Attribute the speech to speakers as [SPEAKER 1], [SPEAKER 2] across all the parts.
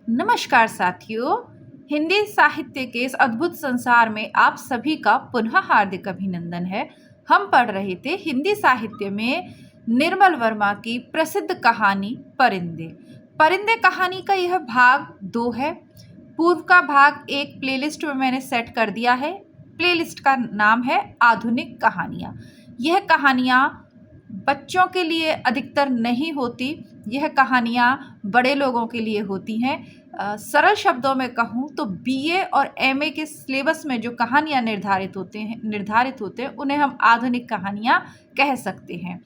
[SPEAKER 1] नमस्कार साथियों। हिंदी साहित्य के इस अद्भुत संसार में आप सभी का पुनः हार्दिक अभिनंदन है। हम पढ़ रहे थे हिंदी साहित्य में निर्मल वर्मा की प्रसिद्ध कहानी परिंदे। परिंदे कहानी का यह भाग 2 है। पूर्व का भाग एक प्लेलिस्ट में मैंने सेट कर दिया है। प्लेलिस्ट का नाम है आधुनिक कहानियाँ। यह कहानियाँ बच्चों के लिए अधिकतर नहीं होती, यह कहानियाँ बड़े लोगों के लिए होती हैं। सरल शब्दों में कहूँ तो बीए और एमए के सिलेबस में जो कहानियाँ निर्धारित होते हैं उन्हें हम आधुनिक कहानियाँ कह सकते हैं।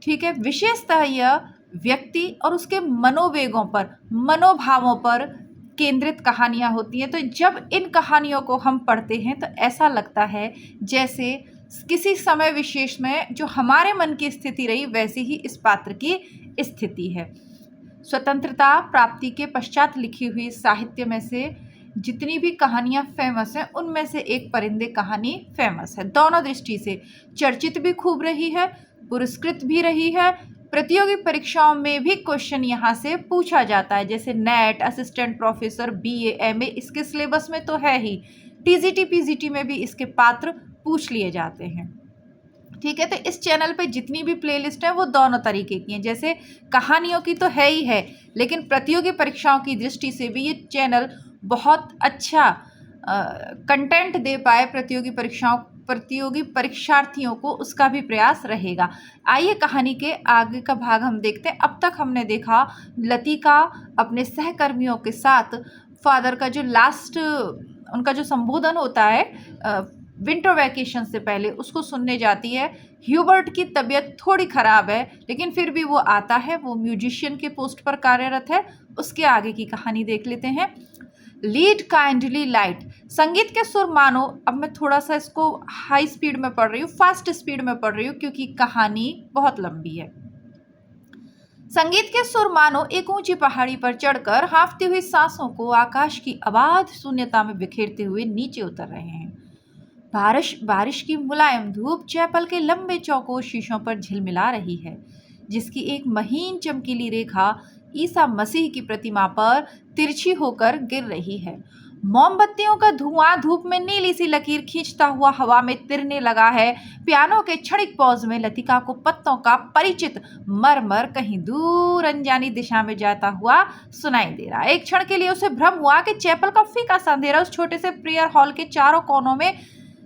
[SPEAKER 1] ठीक है। विशेषतः यह व्यक्ति और उसके मनोवेगों पर, मनोभावों पर केंद्रित कहानियाँ होती हैं। तो जब इन कहानियों को हम पढ़ते हैं तो ऐसा लगता है जैसे किसी समय विशेष में जो हमारे मन की स्थिति रही वैसी ही इस पात्र की स्थिति है। स्वतंत्रता प्राप्ति के पश्चात लिखी हुई साहित्य में से जितनी भी कहानियाँ फेमस हैं उनमें से एक परिंदे कहानी फेमस है। दोनों दृष्टि से चर्चित भी खूब रही है, पुरस्कृत भी रही है। प्रतियोगी परीक्षाओं में भी क्वेश्चन यहाँ से पूछा जाता है, जैसे net, assistant professor, BA, MA इसके सिलेबस में तो है ही। टीजीटी पीजीटी में भी इसके पात्र पूछ लिए जाते हैं। ठीक है। तो इस चैनल पे जितनी भी प्लेलिस्ट है वो दोनों तरीके की हैं। जैसे कहानियों की तो है ही है, लेकिन प्रतियोगी परीक्षाओं की दृष्टि से भी ये चैनल बहुत अच्छा कंटेंट दे पाए प्रतियोगी परीक्षार्थियों को, उसका भी प्रयास रहेगा। आइए कहानी के आगे का भाग हम देखते हैं। अब तक हमने देखा लतिका अपने सहकर्मियों के साथ फादर का जो लास्ट उनका जो संबोधन होता है विंटर वैकेशन से पहले, उसको सुनने जाती है। ह्यूबर्ट की तबीयत थोड़ी ख़राब है लेकिन फिर भी वो आता है, वो म्यूजिशियन के पोस्ट पर कार्यरत है। उसके आगे की कहानी देख लेते हैं। Lead kindly light. संगीत के सुर मानो, अब मैं थोड़ा सा इसको हाई स्पीड में पढ़ रही हूँ, फास्ट स्पीड में पढ़ रही हूँ क्योंकि कहानी बहुत लंबी है। संगीत के सुर मानो एक ऊंची पहाड़ी पर चढ़कर हाँफती हुई सांसों को आकाश की अबाध शून्यता में बिखेरते हुए नीचे उतर रहे हैं। बारिश की मुलायम धूप चैपल के लंबे चौकोर शीशों पर झिलमिला रही है, जिसकी एक महीन चमकीली रेखा ईसा मसीह की प्रतिमा पर तिरछी होकर गिर रही है। मोमबत्तियों का धुआं धूप में नीली सी लकीर खींचता हुआ हवा में तिरने लगा है। पियानो के क्षणिक पॉज में लतिका को पत्तों का परिचित मरमर कहीं दूर अनजानी दिशा में जाता हुआ सुनाई दे रहा है। एक क्षण के लिए उसे भ्रम हुआ कि चैपल का फीका सा अंधेरा उस छोटे से प्रेयर हॉल के चारों कोनों में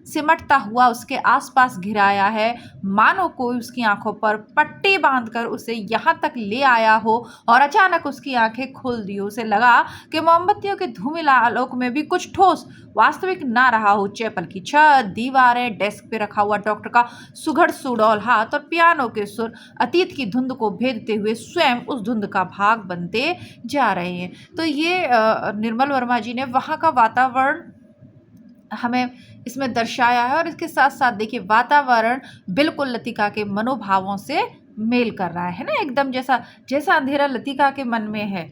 [SPEAKER 1] सिमटता हुआ उसके आसपास घिराया है, मानो कोई उसकी आंखों पर पट्टी बांधकर उसे यहाँ तक ले आया हो और अचानक उसकी आंखें खोल दी। उसे लगा कि मोमबत्तियों के धूमिला आलोक में भी कुछ ठोस वास्तविक ना रहा हो। चैपल की छत, दीवारें, डेस्क पे रखा हुआ डॉक्टर का सुघड़ सुडौल हाथ और पियानो के सुर अतीत की धुंध को भेदते हुए स्वयं उस धुंध का भाग बनते जा रहे हैं। तो ये निर्मल वर्मा जी ने वहाँ का वातावरण हमें इसमें दर्शाया है और इसके साथ साथ देखिए वातावरण बिल्कुल लतिका के मनोभावों से मेल कर रहा है ना, एकदम जैसा अंधेरा लतिका के मन में है,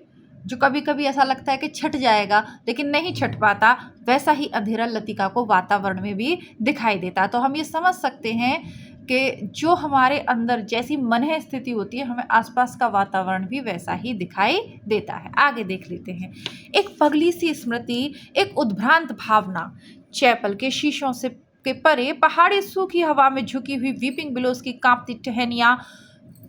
[SPEAKER 1] जो कभी कभी ऐसा लगता है कि छट जाएगा लेकिन नहीं छट पाता, वैसा ही अंधेरा लतिका को वातावरण में भी दिखाई देता। तो हम ये समझ सकते हैं कि जो हमारे अंदर जैसी मन स्थिति होती है, हमें आसपास का वातावरण भी वैसा ही दिखाई देता है। आगे देख लेते हैं। एक पगली सी स्मृति, एक उद्भ्रांत भावना। चैपल के शीशों से के परे पहाड़ी सूखी हवा में झुकी हुई वीपिंग बिलोज की कांपती टहनियां,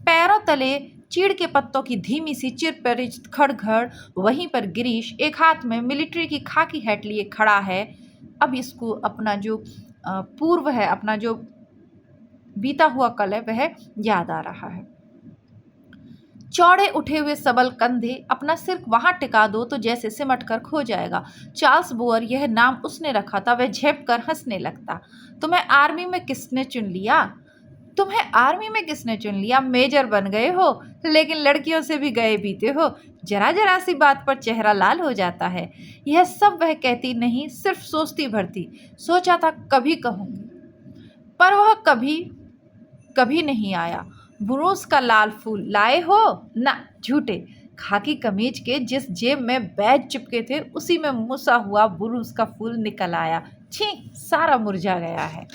[SPEAKER 1] पैरों तले चीड़ के पत्तों की धीमी सी चिरपरिचित खड़खड़। वहीं पर गिरीश एक हाथ में मिलिट्री की खाकी हैट लिए खड़ा है। अब इसको अपना जो पूर्व है, अपना जो बीता हुआ कल है, वह याद आ रहा है। चौड़े उठे हुए सबल कंधे, अपना सिर वहां टिका दो तो जैसे सिमट कर खो जाएगा। चार्ल्स बोअर यह नाम उसने रखा था। वह झेप कर हंसने लगता। तुम्हें आर्मी में किसने चुन लिया? तुम्हें आर्मी में किसने चुन लिया? मेजर बन गए हो, लेकिन लड़कियों से भी गए बीते हो। जरा जरा सी बात पर चेहरा लाल हो जाता है। यह सब वह कहती नहीं, सिर्फ सोचती भरती। सोचा था कभी कहूंगी, पर वह कभी कभी नहीं आया। बुरूस का लाल फूल लाए हो? ना, झूठे। खाकी कमीज के जिस जेब में बैज चिपके थे उसी में मुसा हुआ बुरूस का फूल निकल आया। छी, सारा मुरझा गया है।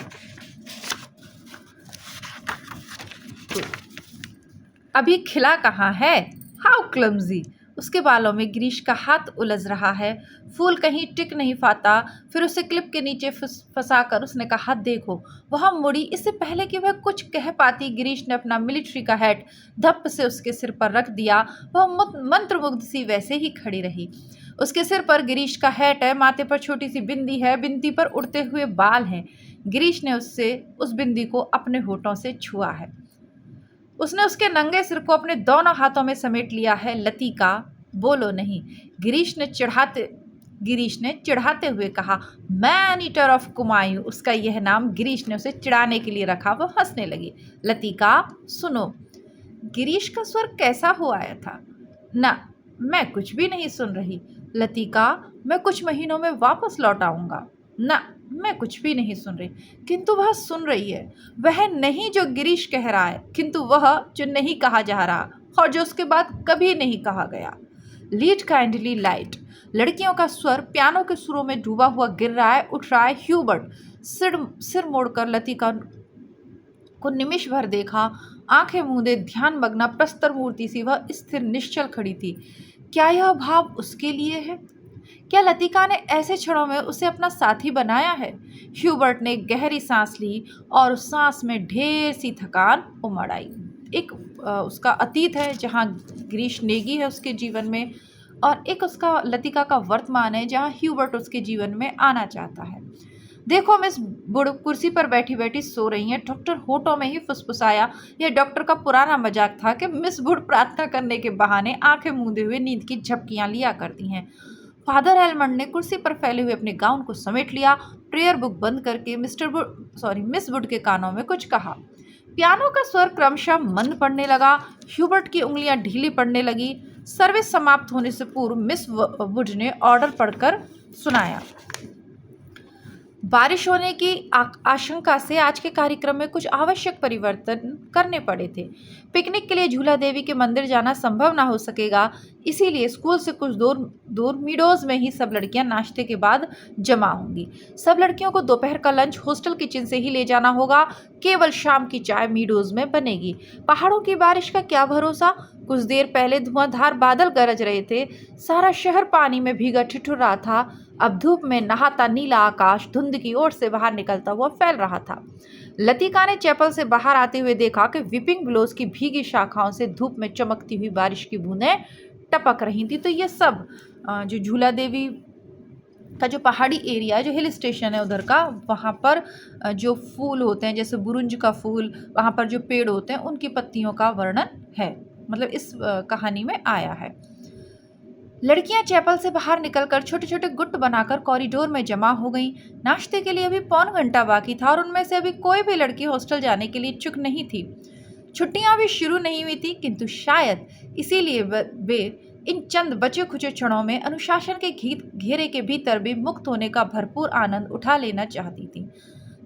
[SPEAKER 1] अभी खिला कहाँ है? How clumsy. उसके बालों में गिरीश का हाथ उलझ रहा है, फूल कहीं टिक नहीं पाता। फिर उसे क्लिप के नीचे फंसाकर उसने कहा, देखो। वह मुड़ी। इससे पहले कि वह कुछ कह पाती, गिरीश ने अपना मिलिट्री का हैट धप्प से उसके सिर पर रख दिया। वह मंत्रमुग्ध सी वैसे ही खड़ी रही। उसके सिर पर गिरीश का हैट है, माथे पर छोटी सी बिंदी है, बिंदी पर उड़ते हुए बाल हैं। गिरीश ने उससे उस बिंदी को अपने होठों से छुआ है। उसने उसके नंगे सिर को अपने दोनों हाथों में समेट लिया है। लतिका, बोलो नहीं। गिरीश ने चिढ़ाते हुए कहा, मैन ईटर ऑफ कुमायूं। उसका यह नाम गिरीश ने उसे चिढ़ाने के लिए रखा। वो हंसने लगी। लतिका, सुनो। गिरीश का स्वर कैसा हो आया था। ना, मैं कुछ भी नहीं सुन रही। लतिका, मैं कुछ महीनों में वापस लौट आऊंगा। ना, मैं कुछ भी नहीं सुन रही। किंतु वह सुन रही है। वह नहीं जो गिरीश कह रहा है, किंतु वह जो नहीं कहा जा रहा और जो उसके बाद कभी नहीं कहा गया। Lead kindly light. लड़कियों का स्वर पियानो के सुरों में डूबा हुआ गिर रहा है, उठ रहा है। ह्यूबर्ट सिर मोड़कर लतिका को निमिष भर देखा। आंखें मूंदे ध्यान मग्ना प्रस्तर मूर्ति सी वह स्थिर निश्चल खड़ी थी। क्या यह भाव उसके लिए है? क्या लतिका ने ऐसे क्षणों में उसे अपना साथी बनाया है? ह्यूबर्ट ने एक गहरी सांस ली और उस सांस में ढेर सी थकान उमड़ आई। एक उसका अतीत है जहाँ गिरीश नेगी है उसके जीवन में, और एक उसका लतिका का वर्तमान है जहाँ ह्यूबर्ट उसके जीवन में आना चाहता है। देखो, मिस बुड़ कुर्सी पर बैठी बैठी सो रही हैं। डॉक्टर होठों में ही फुसफुसाया। यह डॉक्टर का पुराना मजाक था कि मिस बुड़ प्रार्थना करने के बहाने आंखें मूंदे हुए नींद की झपकियां लिया करती हैं। फादर एलमंड ने कुर्सी पर फैले हुए अपने गाउन को समेट लिया। प्रेयर बुक बंद करके मिस वुड के कानों में कुछ कहा। पियानो का स्वर क्रमशः मंद पड़ने लगा। ह्यूबर्ट की उंगलियां ढीली पड़ने लगी। सर्विस समाप्त होने से पूर्व मिस वुड ने ऑर्डर पढ़कर सुनाया। बारिश होने की आशंका से आज के कार्यक्रम में कुछ आवश्यक परिवर्तन करने पड़े थे। पिकनिक के लिए झूला देवी के मंदिर जाना संभव ना हो सकेगा, इसीलिए स्कूल से कुछ दूर मीडोज में ही सब लड़कियां नाश्ते के बाद जमा होंगी। सब लड़कियों को दोपहर का लंच हॉस्टल किचन से ही ले जाना होगा। केवल शाम की चाय मीडोज में बनेगी। पहाड़ों की बारिश का क्या भरोसा। कुछ देर पहले धुआंधार बादल गरज रहे थे। सारा शहर पानी में भीगा ठिठुर रहा था। अब धूप में नहाता नीला आकाश धुंध की ओर से बाहर निकलता हुआ फैल रहा था। लतिका ने चैपल से बाहर आते हुए देखा कि विपिंग बिलोज की भीगी शाखाओं से धूप में चमकती हुई बारिश की बूंदें टपक रही थी। तो ये सब जो झूला देवी का जो पहाड़ी एरिया, जो हिल स्टेशन है उधर का, वहाँ पर जो फूल होते हैं जैसे बुरुंज का फूल, वहाँ पर जो पेड़ होते हैं उनकी पत्तियों का वर्णन है, मतलब इस कहानी में आया है। लड़कियां चैपल से बाहर निकलकर छोटे छोटे गुट बनाकर कॉरिडोर में जमा हो गईं। नाश्ते के लिए अभी पौन घंटा बाकी था और उनमें से अभी कोई भी लड़की हॉस्टल जाने के लिए इच्छुक नहीं थी। छुट्टियां भी शुरू नहीं हुई थी, किंतु शायद इसीलिए वे इन चंद बचे खुचे क्षणों में अनुशासन के घेरे के भीतर भी मुक्त होने का भरपूर आनंद उठा लेना चाहती थी।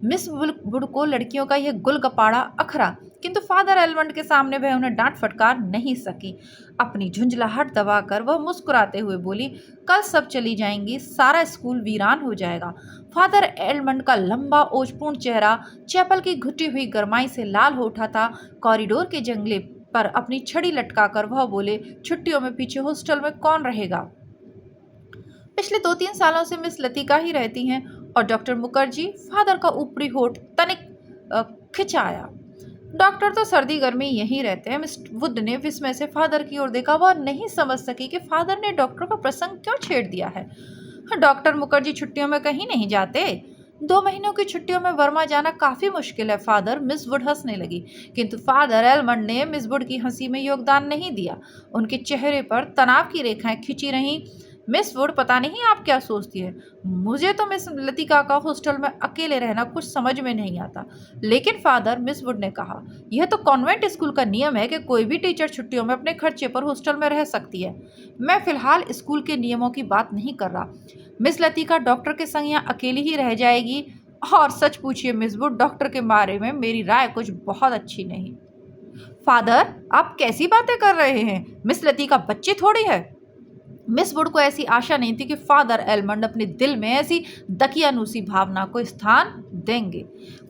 [SPEAKER 1] मिस वुड को लड़कियों का यह गुलगपाड़ा अखरा, किंतु फादर एलमंड के सामने वह उन्हें डांट फटकार नहीं सकी। अपनी झुंझलाहट दबाकर वह मुस्कुराते हुए बोली, कल सब चली जाएंगी, सारा स्कूल वीरान हो जाएगा। फादर एलमंड का लंबा ओजपूर्ण चेहरा चैपल की घुटी हुई गरमाई से लाल हो उठा था। कॉरिडोर के जंगले पर अपनी छड़ी लटकाकर वह बोले, छुट्टियों में पीछे हॉस्टल में कौन रहेगा? पिछले 2-3 सालों से मिस लतिका ही रहती हैं। और डॉक्टर मुखर्जी, फादर का ऊपरी होठ तनिक खिंचाया। डॉक्टर तो सर्दी गर्मी यहीं रहते हैं। मिस वुड ने विस्मय से फादर की ओर देखा। वह नहीं समझ सकी कि फादर ने डॉक्टर का प्रसंग क्यों छेड़ दिया है। डॉक्टर मुखर्जी छुट्टियों में कहीं नहीं जाते। 2 महीनों की छुट्टियों में वर्मा जाना काफी मुश्किल है फादर। मिस वुड हंसने लगी, किंतु फादर एलमंड ने मिस वुड की हंसी में योगदान नहीं दिया। उनके चेहरे पर तनाव की रेखाएं खिंची रहीं। मिस वुड, पता नहीं आप क्या सोचती है, मुझे तो मिस लतिका का हॉस्टल में अकेले रहना कुछ समझ में नहीं आता। लेकिन फादर, मिस वुड ने कहा, यह तो कॉन्वेंट स्कूल का नियम है कि कोई भी टीचर छुट्टियों में अपने खर्चे पर हॉस्टल में रह सकती है। मैं फिलहाल स्कूल के नियमों की बात नहीं कर रहा। मिस लतिका डॉक्टर के संग यहाँ अकेली ही रह जाएगी। और सच पूछिए मिस वुड, डॉक्टर के बारे में मेरी राय कुछ बहुत अच्छी नहीं। फादर, आप कैसी बातें कर रहे हैं? मिस लतिका बच्ची थोड़ी है। मिस वुड को ऐसी आशा नहीं थी कि फादर एलमंड अपने दिल में ऐसी दकियानूसी भावना को स्थान देंगे।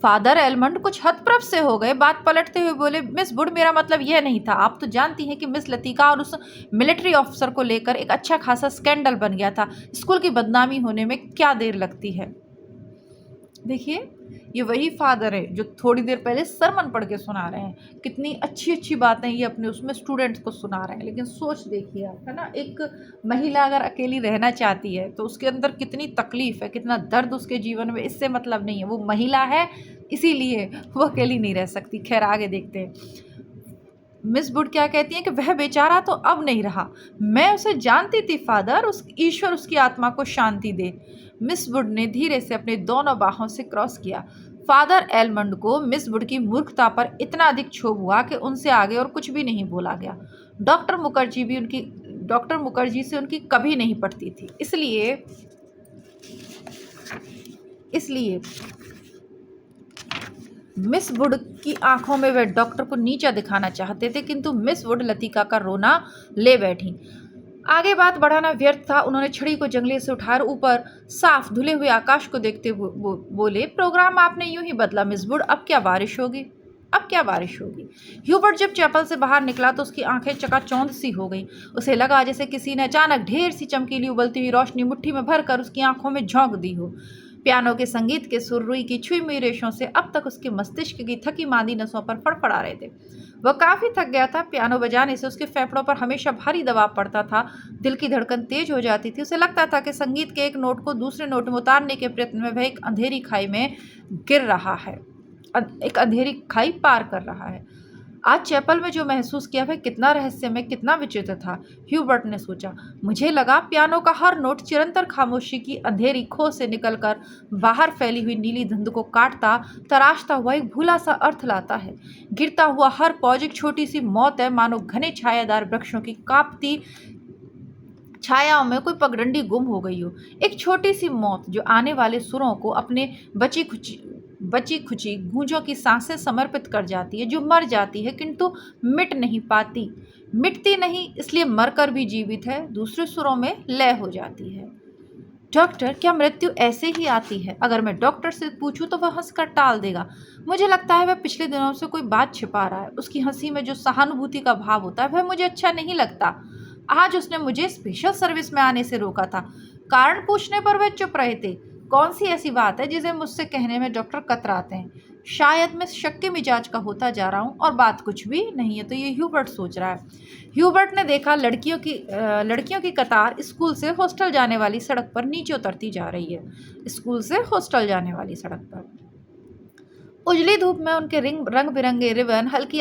[SPEAKER 1] फादर एलमंड कुछ हतप्रभ से हो गए। बात पलटते हुए बोले, मिस वुड, मेरा मतलब यह नहीं था। आप तो जानती हैं कि मिस लतिका और उस मिलिट्री ऑफिसर को लेकर एक अच्छा खासा स्कैंडल बन गया था। स्कूल की बदनामी होने में क्या देर लगती है। देखिए, ये वही फादर है जो थोड़ी देर पहले सरमन पढ़ के सुना रहे हैं। कितनी अच्छी अच्छी बातें ये अपने उसमें स्टूडेंट्स को सुना रहे हैं। लेकिन सोच देखिए आप, है ना, एक महिला अगर अकेली रहना चाहती है तो उसके अंदर कितनी तकलीफ है, कितना दर्द उसके जीवन में। इससे मतलब नहीं है वो महिला है इसीलिए वो अकेली नहीं रह सकती। खैर, आगे देखते हैं। मिस वुड क्या कहती हैं कि वह बेचारा तो अब नहीं रहा। मैं उसे जानती थी फादर, उस ईश्वर उसकी आत्मा को शांति दे। मिस वुड ने धीरे से अपने दोनों बाहों से क्रॉस किया। फादर एलमंड को मिस वुड की मूर्खता पर इतना अधिक क्षोभ हुआ कि उनसे आगे और कुछ भी नहीं बोला गया। डॉक्टर मुखर्जी से उनकी कभी नहीं पटती थी। इसलिए मिस वुड की आंखों में वे डॉक्टर को नीचा दिखाना चाहते थे, किंतु मिस वुड लतिका का रोना ले बैठी। आगे बात बढ़ाना व्यर्थ था। उन्होंने छड़ी को जंगले से उठाकर ऊपर साफ धुले हुए आकाश को देखते हुए बोले, प्रोग्राम आपने यूं ही बदला मिस वुड। अब क्या बारिश होगी। ह्यूबर्ट जब चैपल से बाहर निकला तो उसकी आंखें चकाचौंध सी हो गईं। उसे लगा जैसे किसी ने अचानक ढेर सी चमकीली उबलती हुई रोशनी मुट्ठी में भरकर उसकी आंखों में झोंक दी हो। पियानो के संगीत के सुर रुई की छुई मुई रेशों से अब तक उसके मस्तिष्क की थकी मांदी नसों पर फड़फड़ा रहे थे। वह काफी थक गया था। पियानो बजाने से उसके फेफड़ों पर हमेशा भारी दबाव पड़ता था। दिल की धड़कन तेज हो जाती थी। उसे लगता था कि संगीत के एक नोट को दूसरे नोट में उतारने के प्रयत्न में वह एक अंधेरी खाई में गिर रहा है, एक अंधेरी खाई पार कर रहा है। आज चैपल में जो महसूस किया वह कितना रहस्यमय, कितना विचित्र था, ह्यूबर्ट ने सोचा। मुझे लगा पियानो का हर नोट चिरंतर खामोशी की अंधेरी खो से निकलकर बाहर फैली हुई नीली धुंध को काटता तराशता हुआ एक भूला सा अर्थ लाता है। गिरता हुआ हर पौज एक छोटी सी मौत है, मानो घने छायादार वृक्षों की कांपती छायाओं में कोई पगडंडी गुम हो गई हो। एक छोटी सी मौत जो आने वाले सुरों को अपने बची खुची गूंजों की सांसें समर्पित कर जाती है, जो मर जाती है किंतु मिटती नहीं, इसलिए मरकर भी जीवित है, दूसरे सुरों में लय हो जाती है। डॉक्टर, क्या मृत्यु ऐसे ही आती है? अगर मैं डॉक्टर से पूछूं तो वह हंसकर टाल देगा। मुझे लगता है वह पिछले दिनों से कोई बात छिपा रहा है। उसकी हंसी में जो सहानुभूति का भाव होता है वह मुझे अच्छा नहीं लगता। आज उसने मुझे स्पेशल सर्विस में आने से रोका था। कारण पूछने पर वह चुप रहे थे। कौन सी ऐसी बात है जिसे मुझसे कहने में डॉक्टर कतराते हैं? शायद मैं शक के मिजाज का होता जा रहा हूँ और बात कुछ भी नहीं है। तो ये ह्यूबर्ट सोच रहा है। ह्यूबर्ट ने देखा लड़कियों की कतार स्कूल से हॉस्टल जाने वाली सड़क पर नीचे उतरती जा रही है। स्कूल से हॉस्टल जाने वाली सड़क पर उजली धूप में उनके रंग बिरंगे रिबन, हल्की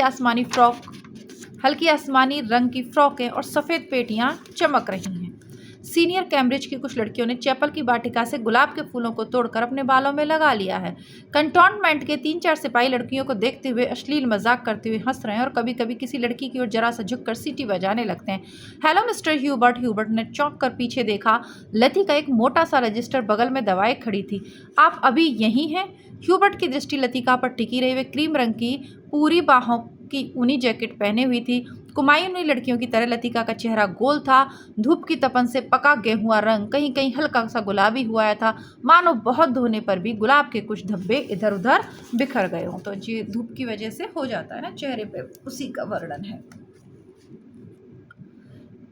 [SPEAKER 1] आसमानी रंग की फ्रॉकें और सफ़ेद पेटियां चमक रही हैं। सीनियर कैम्ब्रिज की कुछ लड़कियों ने चैपल की वाटिका से गुलाब के फूलों को तोड़कर अपने बालों में लगा लिया है। कंटोनमेंट के 3-4 सिपाही लड़कियों को देखते हुए अश्लील मजाक करते हुए हंस रहे हैं और कभी कभी किसी लड़की की ओर जरा सा झुककर सीटी बजाने लगते हैं। Hello mister Hubert. ह्यूबर्ट ने चौंक कर पीछे देखा। लती का एक मोटा सा रजिस्टर बगल में दवाएं खड़ी थी। आप अभी यहीं हैं? ह्यूबर्ट की दृष्टि लतिका पर टिकी रही। वे क्रीम रंग की पूरी बाहों की ऊनी जैकेट पहने हुई थी। कुमायूनी लड़कियों की तरह लतिका का चेहरा गोल था। धूप की तपन से पका गेहुआ रंग कहीं कहीं हल्का सा गुलाबी हुआ था, मानो बहुत धोने पर भी गुलाब के कुछ धब्बे इधर उधर बिखर गए हों। तो जी, धूप की वजह से हो जाता है ना चेहरे पे, उसी का वर्णन है।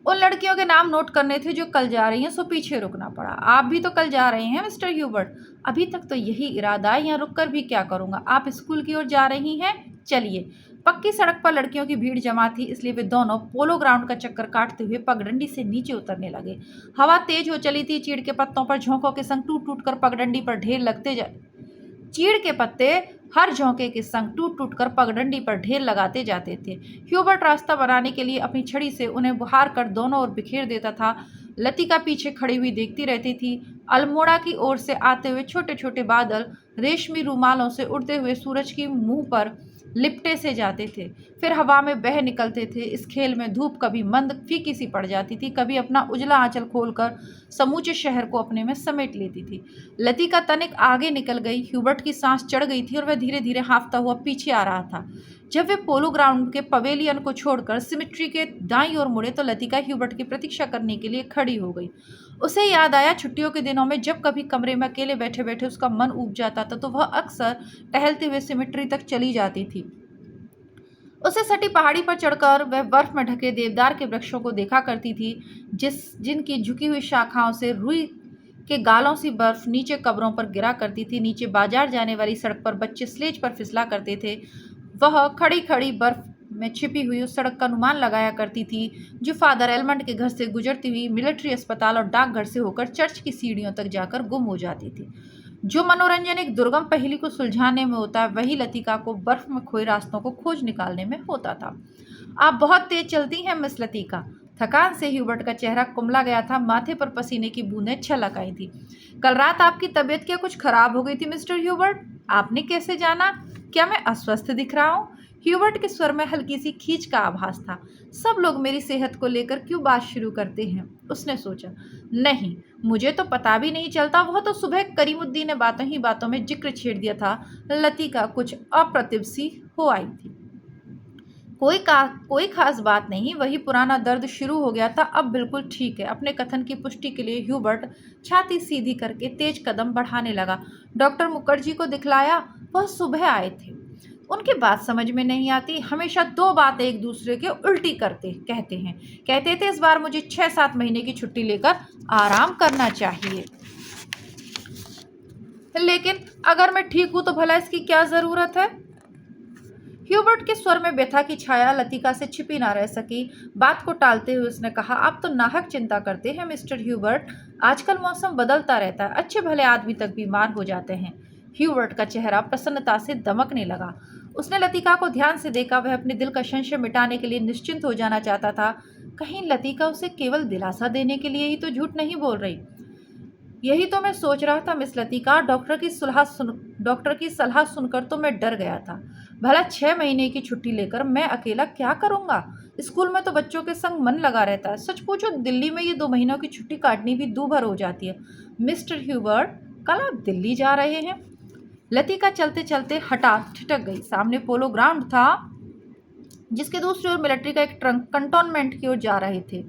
[SPEAKER 1] उन लड़कियों के नाम नोट करने थे जो कल जा रही हैं, सो पीछे रुकना पड़ा। आप भी तो कल जा रहे हैं मिस्टर ह्यूबर्ट? अभी तक तो यही इरादा है, यहाँ रुककर भी क्या करूँगा। आप स्कूल की ओर जा रही हैं? चलिए। पक्की सड़क पर लड़कियों की भीड़ जमा थी, इसलिए वे दोनों पोलो ग्राउंड का चक्कर काटते हुए पगडंडी से नीचे उतरने लगे। हवा तेज हो चली थी। चीड़ के पत्तों पर झोंकों के संग टूट टूट कर पगडंडी पर ढेर लगते चीड़ के पत्ते हर झोंके के संग टूट टूट कर पगडंडी पर ढेर लगाते जाते थे। ह्यूबर्ट रास्ता बनाने के लिए अपनी छड़ी से उन्हें बुहार कर दोनों ओर बिखेर देता था। लतिका पीछे खड़ी हुई देखती रहती थी। अल्मोड़ा की ओर से आते हुए छोटे छोटे बादल रेशमी रूमालों से उड़ते हुए सूरज की मुंह पर लिपटे से जाते थे, फिर हवा में बह निकलते थे। इस खेल में धूप कभी मंद फीकी सी पड़ जाती थी, कभी अपना उजला आंचल खोलकर समूचे शहर को अपने में समेट लेती थी। लतिका तनिक आगे निकल गई, ह्यूबर्ट की सांस चढ़ गई थी और वह धीरे धीरे हाँफता हुआ पीछे आ रहा था। जब वे पोलो ग्राउंड के पवेलियन को छोड़कर सिमेट्री के दाईं ओर मुड़े तो लतिका ह्यूबर्ट की प्रतीक्षा करने के लिए खड़ी हो गई। उसे याद आया छुट्टियों के दिनों में जब कभी कमरे में अकेले बैठे बैठे उसका मन ऊब जाता था तो वह अक्सर टहलते हुए सिमेट्री तक चली जाती थी। उसे सटी पहाड़ी पर चढ़कर वह बर्फ में ढके देवदार के वृक्षों को देखा करती थी, जिनकी झुकी हुई शाखाओं से रुई के गालों सी बर्फ नीचे कब्रों पर गिरा करती थी। नीचे बाजार जाने वाली सड़क पर बच्चे स्लेज पर फिसला करते थे। वह खड़ी खड़ी बर्फ में छिपी हुई उस सड़क का अनुमान लगाया करती थी जो फादर एलमंड के घर से गुजरती हुई मिलिट्री अस्पताल और डाकघर से होकर चर्च की सीढ़ियों तक जाकर गुम हो जाती थी। जो मनोरंजन एक दुर्गम पहेली को सुलझाने में होता है वही लतिका को बर्फ में खोए रास्तों को खोज निकालने में होता था। आप बहुत तेज चलती हैं मिस लतिका। थकान से ह्यूबर्ट का चेहरा कुमला गया था, माथे पर पसीने की बूंदें छलक आई थी। कल रात आपकी तबीयत क्या कुछ खराब हो गई थी मिस्टर ह्यूबर्ट? आपने कैसे जाना? क्या मैं अस्वस्थ दिख रहा हूँ? ह्यूबर्ट के स्वर में हल्की सी खींच का आभास था। सब लोग मेरी सेहत को लेकर क्यों बात शुरू करते हैं? उसने सोचा। नहीं, मुझे तो पता भी नहीं चलता। वह तो सुबह करीमुद्दीन ने बातों ही बातों में जिक्र छेड़ दिया था। लतिका कुछ अप्रतिभ सी हो आई थी। कोई खास बात नहीं, वही पुराना दर्द शुरू हो गया था, अब बिल्कुल ठीक है। अपने कथन की पुष्टि के लिए ह्यूबर्ट छाती सीधी करके तेज कदम बढ़ाने लगा। डॉक्टर मुखर्जी को दिखलाया? वह सुबह आए थे। उनकी बात समझ में नहीं आती, हमेशा दो बातें एक दूसरे के उल्टी कहते हैं। कहते थे इस बार मुझे 6-7 महीने की छुट्टी लेकर आराम करना चाहिए, लेकिन अगर मैं ठीक हूं तो भला इसकी क्या जरूरत है? ह्यूबर्ट के स्वर में व्यथा की छाया लतिका से छिपी ना रह सकी। बात को टालते हुए उसने कहा, आप तो नाहक चिंता करते हैं मिस्टर ह्यूबर्ट। आजकल मौसम बदलता रहता है, अच्छे भले आदमी तक बीमार हो जाते हैं। ह्यूबर्ट का चेहरा प्रसन्नता से दमकने लगा। उसने लतिका को ध्यान से देखा। वह अपने दिल का संशय मिटाने के लिए निश्चिंत हो जाना चाहता था। कहीं लतिका उसे केवल दिलासा देने के लिए ही तो झूठ नहीं बोल रही? यही तो मैं सोच रहा था मिस लतिका। डॉक्टर की सलाह सुनकर तो मैं डर गया था। भला 6 महीने की छुट्टी लेकर मैं अकेला क्या करूंगा? स्कूल में तो बच्चों के संग मन लगा रहता है। सच पूछो दिल्ली में ये 2 महीनों की छुट्टी काटनी भी दूभर हो जाती है। मिस्टर ह्यूबर्ट, कल आप दिल्ली जा रहे हैं? लतिका चलते चलते ठिठक गई। सामने पोलो ग्राउंड था जिसके दूसरी ओर मिलिट्री का एक ट्रक कंटोनमेंट की ओर जा रहे थे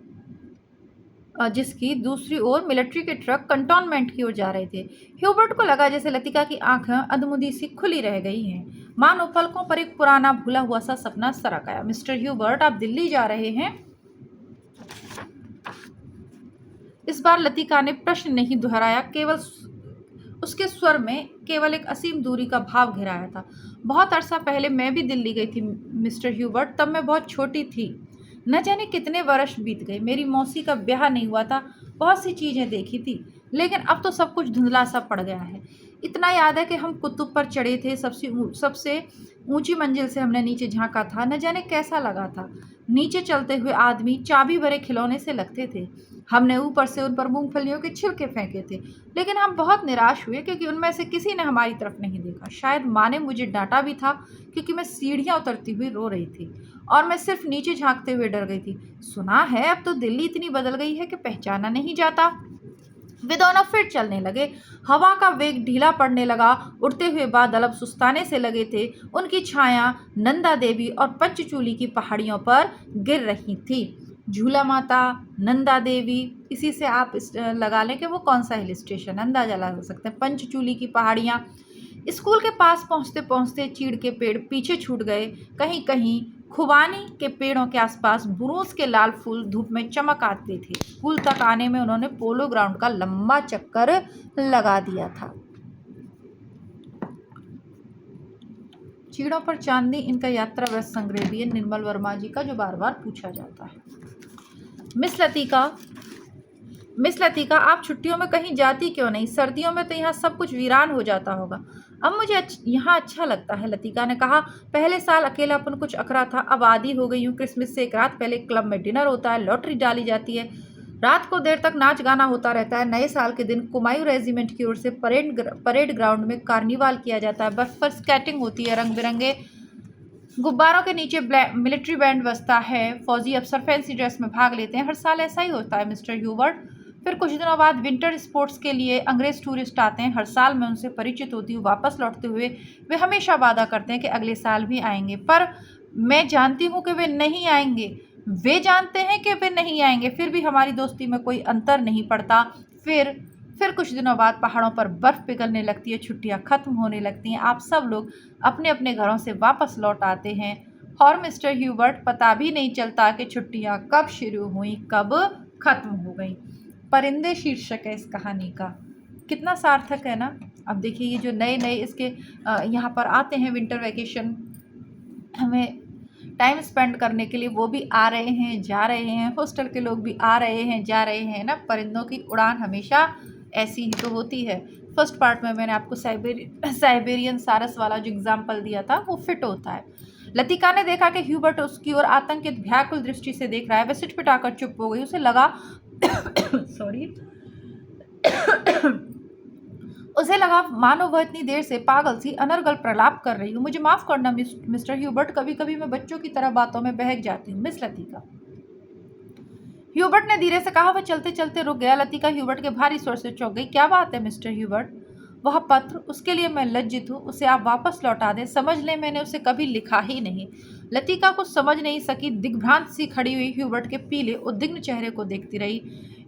[SPEAKER 1] जिसकी दूसरी ओर मिलिट्री के ट्रक कंटोनमेंट की ओर जा रहे थे। ह्यूबर्ट को लगा जैसे लतिका की आंखें अधमुंदी सी खुली रह गई हैं, मानो पलकों पर एक पुराना भूला हुआ सा सपना सरक आया। मिस्टर ह्यूबर्ट, आप दिल्ली जा रहे हैं? इस बार लतिका ने प्रश्न नहीं दोहराया, केवल उसके स्वर में केवल एक असीम दूरी का भाव घेराया था। बहुत अरसा पहले मैं भी दिल्ली गई थी मिस्टर ह्यूबर्ट, तब मैं बहुत छोटी थी। न जाने कितने वर्ष बीत गए। मेरी मौसी का ब्याह नहीं हुआ था। बहुत सी चीज़ें देखी थी, लेकिन अब तो सब कुछ धुंधला सा पड़ गया है। इतना याद है कि हम कुतुब पर चढ़े थे, सबसे ऊंची मंजिल से हमने नीचे झांका था। न जाने कैसा लगा था। नीचे चलते हुए आदमी चाबी भरे खिलौने से लगते थे। हमने ऊपर से उन पर मूंगफलियों के छिलके फेंके थे, लेकिन हम बहुत निराश हुए क्योंकि उनमें से किसी ने हमारी तरफ नहीं देखा। शायद माँ ने मुझे डांटा भी था क्योंकि मैं सीढ़ियाँ उतरती हुई रो रही थी और मैं सिर्फ नीचे झांकते हुए डर गई थी। सुना है अब तो दिल्ली इतनी बदल गई है कि पहचाना नहीं जाता। वे दोनों फिर चलने लगे। हवा का वेग ढीला पड़ने लगा। उड़ते हुए बादल अब सुस्ताने से लगे थे। उनकी छाया नंदा देवी और पंचचूली की पहाड़ियों पर गिर रही थी। झूला माता, नंदा देवी, इसी से आप लगा लें कि वो कौन सा हिल स्टेशन, अंदाजा लगा सकते हैं। पंचचूली की पहाड़ियाँ। स्कूल के पास पहुँचते पहुँचते चीड़ के पेड़ पीछे छूट गए। कहीं कहीं खुबानी के पेड़ों के आसपास बुरूस के लाल फूल धूप में चमक आते थे। स्कूल तक आने में उन्होंने पोलो ग्राउंड का लंबा चक्कर लगा दिया था। चीड़ों पर चांदनी, इनका यात्रा व्यस्त संग्रह भी है निर्मल वर्मा जी का, जो बार बार पूछा जाता है। मिस लतिका, आप छुट्टियों में कहीं जाती क्यों नहीं? सर्दियों में तो यहाँ सब कुछ वीरान हो जाता होगा। अब मुझे यहाँ अच्छा लगता है, लतिका ने कहा। पहले साल अकेलापन कुछ अखरा था, अब आदी हो गई हूँ। क्रिसमस से एक रात पहले क्लब में डिनर होता है, लॉटरी डाली जाती है, रात को देर तक नाच गाना होता रहता है। नए साल के दिन कुमायूं रेजिमेंट की ओर से परेड ग्राउंड में कार्निवाल किया जाता है। बर्फ पर स्केटिंग होती है, रंग बिरंगे गुब्बारों के नीचे मिलिट्री बैंड बजता है, फौजी अफसर फैंसी ड्रेस में भाग लेते हैं। हर साल ऐसा ही होता है मिस्टर ह्यूबर्ट। फिर कुछ दिनों बाद विंटर स्पोर्ट्स के लिए अंग्रेज टूरिस्ट आते हैं। हर साल मैं उनसे परिचित होती हूँ। वापस लौटते हुए वे हमेशा वादा करते हैं कि अगले साल भी आएंगे, पर मैं जानती हूँ कि वे नहीं आएंगे। वे जानते हैं कि वे नहीं आएंगे, फिर भी हमारी दोस्ती में कोई अंतर नहीं पड़ता। फिर कुछ दिनों बाद पहाड़ों पर बर्फ़ पिघलने लगती है, छुट्टियां खत्म होने लगती हैं, आप सब लोग अपने अपने घरों से वापस लौट आते हैं और मिस्टर ह्यूबर्ट पता भी नहीं चलता कि छुट्टियां कब शुरू हुई, कब खत्म हो गई। परिंदे शीर्षक है इस कहानी का। कितना सार्थक है ना। अब देखिए, ये जो नए नए इसके यहाँ पर आते हैं विंटर वैकेशन हमें टाइम स्पेंड करने के लिए, वो भी आ रहे हैं जा रहे हैं, हॉस्टल के लोग भी आ रहे हैं जा रहे हैं ना। परिंदों की उड़ान हमेशा ऐसी ही तो होती है। फर्स्ट पार्ट में मैंने आपको साइबेरियन सारस वाला जो एग्जाम्पल दिया था वो फिट होता है। लतिका ने देखा कि ह्यूबर्ट उसकी ओर आतंकित व्याकुल दृष्टि से देख रहा है। वह सिटपिटाकर चुप हो गई। उसे लगा सॉरी उसे लगा मानो वह इतनी देर से पागल सी अनर्गल प्रलाप कर रही हूँ। मुझे माफ करना मिस्टर ह्यूबर्ट, कभी कभी मैं बच्चों की तरह बातों में बहक जाती हूँ। मिस लतिका, ह्यूबर्ट ने धीरे से कहा। वह चलते चलते रुक गया। लतिका ह्यूबर्ट के भारी स्वर से चौंक गई। क्या बात है मिस्टर ह्यूबर्ट? वह पत्र, उसके लिए मैं लज्जित हूँ। उसे आप वापस लौटा दें। समझ लें, मैंने उसे कभी लिखा ही नहीं। लतिका कुछ समझ नहीं सकी। दिग्भ्रांत सी खड़ी हुई ह्यूबर्ट के पीले उद्विग्न चेहरे को देखती रही।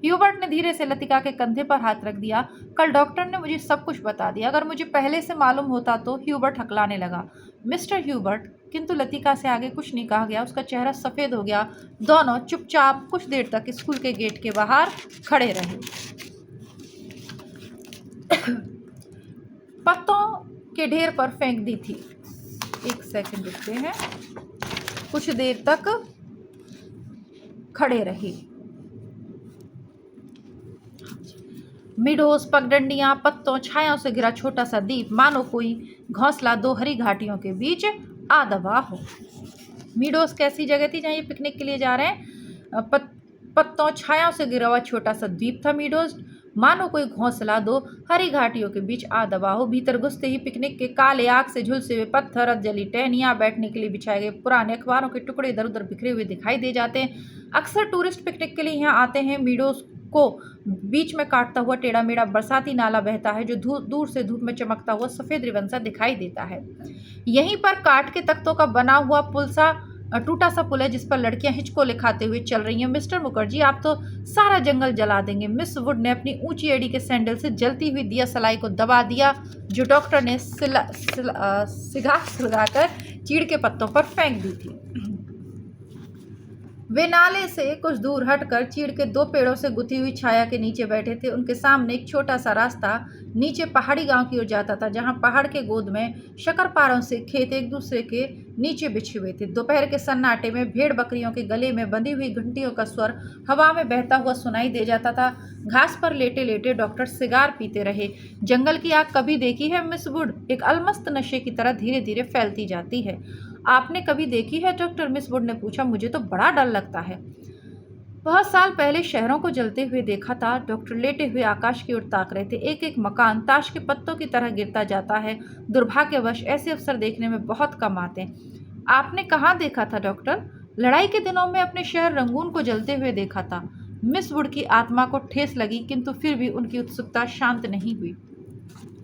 [SPEAKER 1] ह्यूबर्ट ने धीरे से लतिका के कंधे पर हाथ रख दिया। कल डॉक्टर ने मुझे सब कुछ बता दिया। अगर मुझे पहले से मालूम होता तो। ह्यूबर्ट हकलाने लगा। मिस्टर ह्यूबर्ट, किंतु लतिका से आगे कुछ नहीं कहा गया। उसका चेहरा सफ़ेद हो गया। दोनों चुपचाप कुछ देर तक स्कूल के गेट के बाहर खड़े रहे। पत्तों के ढेर पर फेंक दी थी। एक सेकंड रुकते हैं। कुछ देर तक खड़े रहे। मिडोस, पगडंडियां, पत्तों, छायाओं से घिरा छोटा सा द्वीप, मानो कोई घोंसला दो हरी घाटियों के बीच आ दबा हो। मिडोस कैसी जगह थी जहाँ ये पिकनिक के लिए जा रहे हैं? पत्तों छायाओं से घिरा हुआ छोटा सा द्वीप था मिडोस, मानो कोई घोंसला दो हरी घाटियों के बीच आ दबा हो। भीतर घुसते ही पिकनिक के काले आग से झुलसे हुए पत्थर, जली टहनियां, बैठने के लिए बिछाए गए पुराने अखबारों के टुकड़े इधर उधर बिखरे हुए दिखाई दे जाते हैं। अक्सर टूरिस्ट पिकनिक के लिए यहाँ आते हैं। मिडोस को बीच में काटता हुआ टेढ़ा मेढ़ा बरसाती नाला बहता है, जो दूर से धूप में चमकता हुआ सफ़ेद रिबन सा दिखाई देता है। यहीं पर काट के तख्तों का बना हुआ टूटा सा पुल है, जिस पर लड़कियां हिचकोले खाते हुए चल रही हैं। मिस्टर मुखर्जी, आप तो सारा जंगल जला देंगे। मिस वुड ने अपनी ऊंची एड़ी के सैंडल से जलती हुई दिया सलाई को दबा दिया, जो डॉक्टर ने सिगार सुलगाकर चीड़ के पत्तों पर फेंक दी थी। वे नाले से कुछ दूर हटकर चीड़ के दो पेड़ों से गुथी हुई छाया के नीचे बैठे थे। उनके सामने एक छोटा सा रास्ता नीचे पहाड़ी गांव की ओर जाता था, जहां पहाड़ के गोद में शकरपारों से खेत एक दूसरे के नीचे बिछे हुए थे। दोपहर के सन्नाटे में भेड़ बकरियों के गले में बंधी हुई घंटियों का स्वर हवा में बहता हुआ सुनाई दे जाता था। घास पर लेटे लेटे डॉक्टर सिगार पीते रहे। जंगल की आग कभी देखी है मिस वुड? एक अलमस्त नशे की तरह धीरे धीरे फैलती जाती है। आपने कभी देखी है डॉक्टर? मिस वुड ने पूछा। मुझे तो बड़ा डर लगता है। बहुत साल पहले शहरों को जलते हुए देखा था। डॉक्टर लेटे हुए आकाश की ओर ताक रहे थे। एक एक मकान ताश के पत्तों की तरह गिरता जाता है। दुर्भाग्यवश ऐसे अवसर देखने में बहुत कम आते हैं। आपने कहाँ देखा था डॉक्टर? लड़ाई के दिनों में अपने शहर रंगून को जलते हुए देखा था। मिस वुड की आत्मा को ठेस लगी, किंतु फिर भी उनकी उत्सुकता शांत नहीं हुई।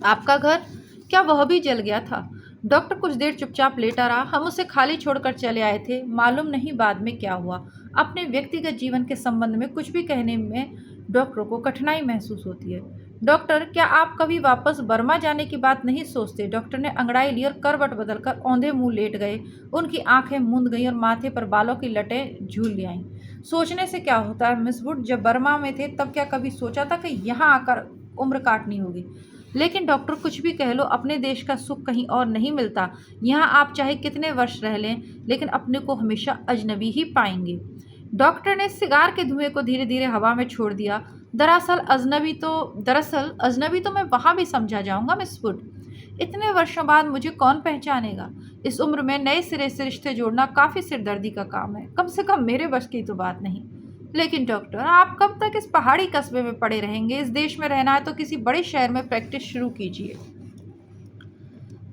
[SPEAKER 1] आपका घर, क्या वह भी जल गया था? डॉक्टर कुछ देर चुपचाप लेटा रहा। हम उसे खाली छोड़कर चले आए थे। मालूम नहीं बाद में क्या हुआ। अपने व्यक्तिगत जीवन के संबंध में कुछ भी कहने में डॉक्टरों को कठिनाई महसूस होती है। डॉक्टर, क्या आप कभी वापस बर्मा जाने की बात नहीं सोचते? डॉक्टर ने अंगड़ाई ली और करवट बदलकर औंधे मुंह लेट गए। उनकी आंखें मूंद गईं और माथे पर बालों की लटें झूल आईं। सोचने से क्या होता है मिस वुड? जब बर्मा में थे तब क्या कभी सोचा था कि यहाँ आकर उम्र काटनी होगी? लेकिन डॉक्टर, कुछ भी कह लो, अपने देश का सुख कहीं और नहीं मिलता। यहाँ आप चाहे कितने वर्ष रह लें, लेकिन अपने को हमेशा अजनबी ही पाएंगे। डॉक्टर ने सिगार के धुएं को धीरे धीरे हवा में छोड़ दिया। दरअसल अजनबी तो मैं वहाँ भी समझा जाऊँगा मिस वुड। इतने वर्षों बाद मुझे कौन पहचानेगा? इस उम्र में नए सिरे से रिश्ते जोड़ना काफ़ी सिरदर्दी का काम है। कम से कम मेरे बस की तो बात नहीं। लेकिन डॉक्टर, आप कब तक इस पहाड़ी कस्बे में पड़े रहेंगे? इस देश में रहना है तो किसी बड़े शहर में प्रैक्टिस शुरू कीजिए।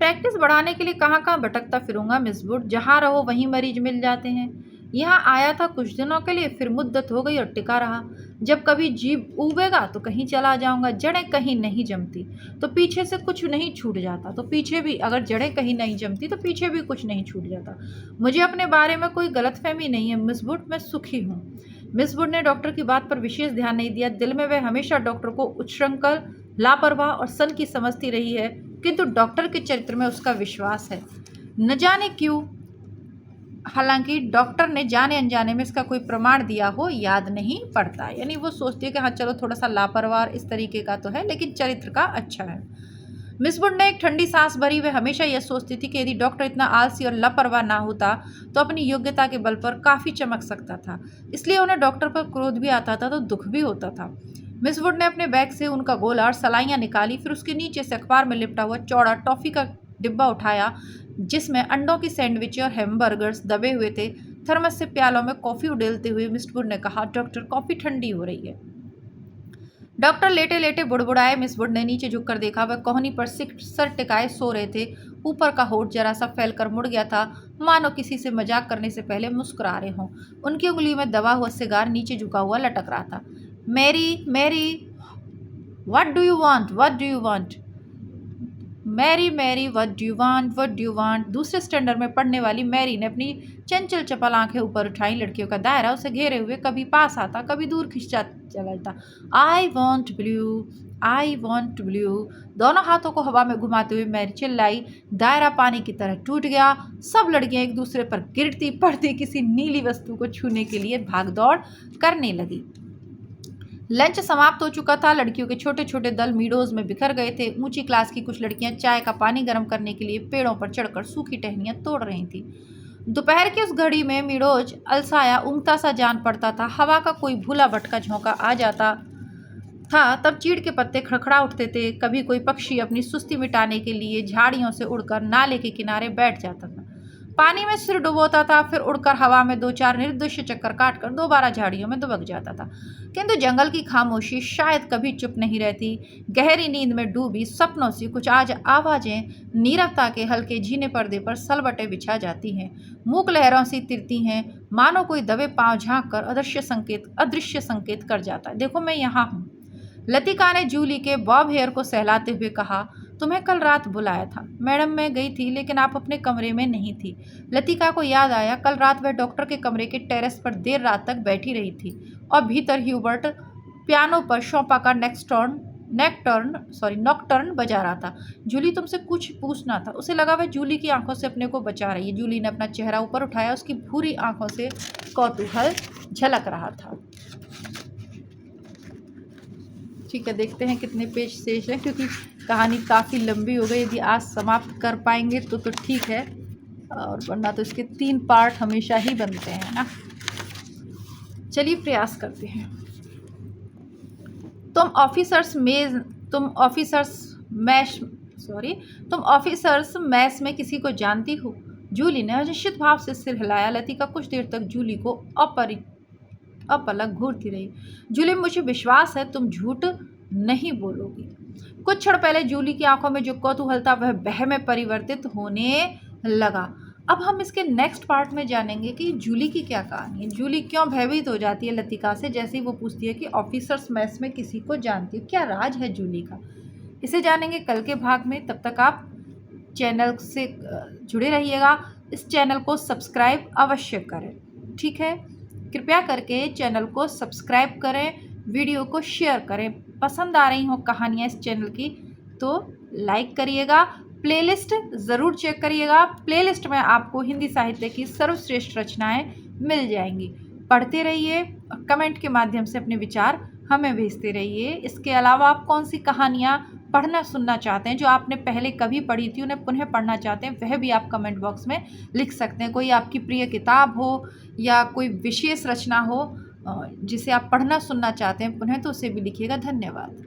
[SPEAKER 1] प्रैक्टिस बढ़ाने के लिए कहाँ-कहाँ भटकता फिरूँगा मिस वुड, जहाँ रहो वहीं मरीज मिल जाते हैं। यहाँ आया था कुछ दिनों के लिए, फिर मुद्दत हो गई और टिका रहा। जब कभी जीभ ऊबेगा तो कहीं चला जाऊँगा, जड़ें कहीं नहीं जमती तो पीछे से कुछ नहीं छूट जाता। तो पीछे भी अगर जड़ें कहीं नहीं जमती तो पीछे भी कुछ नहीं छूट जाता। मुझे अपने बारे में कोई गलतफ़हमी नहीं है मिस वुड, मैं सुखी हूँ। मिस वुड ने डॉक्टर की बात पर विशेष ध्यान नहीं दिया। दिल में वह हमेशा डॉक्टर को उच्छृंखल, लापरवाह और सन की समझती रही है, किंतु डॉक्टर के चरित्र में उसका विश्वास है। न जाने क्यों, हालांकि डॉक्टर ने जाने अनजाने में इसका कोई प्रमाण दिया हो याद नहीं पड़ता। यानी वो सोचती है कि हाँ चलो थोड़ा सा लापरवाह इस तरीके का तो है, लेकिन चरित्र का अच्छा है। मिस वुड ने एक ठंडी सांस भरी। वह हमेशा यह सोचती थी कि यदि डॉक्टर इतना आलसी और लापरवाह ना होता तो अपनी योग्यता के बल पर काफ़ी चमक सकता था। इसलिए उन्हें डॉक्टर पर क्रोध भी आता था तो दुख भी होता था। मिस वुड ने अपने बैग से उनका गोला और सलाइयाँ निकाली, फिर उसके नीचे से अखबार में लिपटा हुआ चौड़ा टॉफ़ी का डिब्बा उठाया जिसमें अंडों की सैंडविच और हैमबर्गर्स दबे हुए थे। थर्मस से प्यालों में कॉफ़ी उड़ेलते हुए मिस वुड ने कहा, डॉक्टर कॉफ़ी ठंडी हो रही है। डॉक्टर लेटे लेटे बुड़बुड़ाए। मिस वुड ने नीचे झुककर देखा, वह कोहनी पर सर टिकाए सो रहे थे। ऊपर का होठ जरा सा फैलकर मुड़ गया था, मानो किसी से मजाक करने से पहले मुस्कुरा रहे हों। उनकी उंगली में दबा हुआ सिगार नीचे झुका हुआ लटक रहा था। Mary, Mary, what do you want, what do you want, Mary, Mary, what do you want, what do you want. दूसरे स्टैंडर्ड में पढ़ने वाली मैरी ने अपनी चंचल चपल आंखें ऊपर उठाई। लड़कियों का दायरा उसे घेरे हुए कभी पास आता, कभी दूर खिंचता चला जाता। I want blue, I want blue. दोनों हाथों को हवा में घुमाते हुए मैरी चिल्लाई। दायरा पानी की तरह टूट गया। सब लड़कियां एक दूसरे पर गिरती पड़ती किसी नीली वस्तु को छूने के लिए भागदौड़ करने लगी। लंच समाप्त हो चुका था। लड़कियों के छोटे छोटे दल मीडोज में बिखर गए थे। ऊंची क्लास की कुछ लड़कियां चाय का पानी गर्म करने के लिए पेड़ों पर चढ़कर सूखी टहनियां तोड़ रही थीं। दोपहर की उस घड़ी में मीडोज अलसाया ऊँगता सा जान पड़ता था। हवा का कोई भूला भटका झोंका आ जाता था तब चीड़ के पत्ते खड़खड़ा उठते थे। कभी कोई पक्षी अपनी सुस्ती मिटाने के लिए झाड़ियों से उड़कर नाले के किनारे बैठ जाता था, पानी में सिर डुबोता था, फिर उड़कर हवा में 2-4 निर्दोष चक्कर काटकर दोबारा झाड़ियों में दुबक जाता था। किंतु जंगल की खामोशी शायद कभी चुप नहीं रहती। गहरी नींद में डूबी सपनों सी कुछ आज आवाजें नीरवता के हल्के झीने पर्दे पर सलवटें बिछा जाती हैं, मूक लहरों सी तिरती हैं, मानो कोई दबे पांव झांक कर अदृश्य संकेत कर जाता है। देखो मैं यहाँ हूँ। लतिका ने जूली के बॉब हेयर को सहलाते हुए कहा, तुम्हें कल रात बुलाया था। मैडम मैं गई थी लेकिन आप अपने कमरे में नहीं थी। लतिका को याद आया, कल रात वह डॉक्टर के कमरे के टेरेस पर देर रात तक बैठी रही थी और भीतर ह्यूबर्ट पियानो पर शोपा का नॉकटर्न बजा रहा था। जूली तुमसे कुछ पूछना था। उसे लगा वह जूली की आंखों से अपने को बचा रही है। जूली ने अपना चेहरा ऊपर उठाया, उसकी भूरी आंखों से कौतूहल झलक रहा था। ठीक है, देखते हैं कितने पेज शेष हैं, क्योंकि कहानी काफ़ी लंबी हो गई। यदि आज समाप्त कर पाएंगे तो ठीक है, और वरना तो इसके 3 पार्ट हमेशा ही बनते हैं ना। चलिए प्रयास करते हैं। तुम ऑफिसर्स मैस में किसी को जानती हो? जूली ने अनिश्चित भाव से सिर हिलाया। लतिका कुछ देर तक जूली को अपलक घूरती रही। जूली मुझे विश्वास है तुम झूठ नहीं बोलोगी। कुछ क्षण पहले जूली की आंखों में जो कौतूहल था वह भय में परिवर्तित होने लगा। अब हम इसके नेक्स्ट पार्ट में जानेंगे कि जूली की क्या कहानी है। जूली क्यों भयभीत हो जाती है लतिका से, जैसे ही वो पूछती है कि ऑफिसर्स मैस में किसी को जानती हो। क्या राज है जूली का, इसे जानेंगे कल के भाग में। तब तक आप चैनल से जुड़े रहिएगा। इस चैनल को सब्सक्राइब अवश्य करें, ठीक है। कृपया करके चैनल को सब्सक्राइब करें, वीडियो को शेयर करें। पसंद आ रही हो कहानियाँ इस चैनल की तो लाइक करिएगा। प्लेलिस्ट ज़रूर चेक करिएगा। प्लेलिस्ट में आपको हिंदी साहित्य की सर्वश्रेष्ठ रचनाएं मिल जाएंगी। पढ़ते रहिए, कमेंट के माध्यम से अपने विचार हमें भेजते रहिए। इसके अलावा आप कौन सी कहानियाँ पढ़ना सुनना चाहते हैं, जो आपने पहले कभी पढ़ी थी उन्हें पुनः पढ़ना चाहते हैं, वह भी आप कमेंट बॉक्स में लिख सकते हैं। कोई आपकी प्रिय किताब हो या कोई विशेष रचना हो जिसे आप पढ़ना सुनना चाहते हैं पुनः, तो उसे भी लिखिएगा। धन्यवाद।